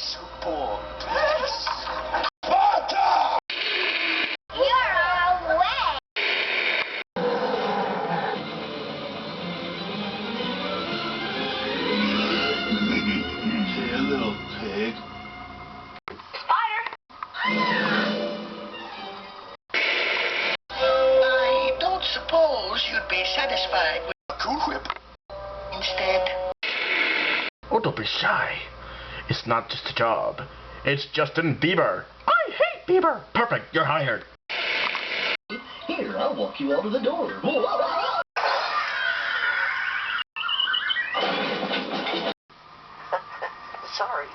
support. You're away. Hey, little pig. Spider. I don't suppose you'd be satisfied with a Cool Whip instead. Oh, don't be shy. It's not just a job. It's Justin Bieber. I hate Bieber. Perfect, you're hired. Here, I'll walk you out of the door. Sorry.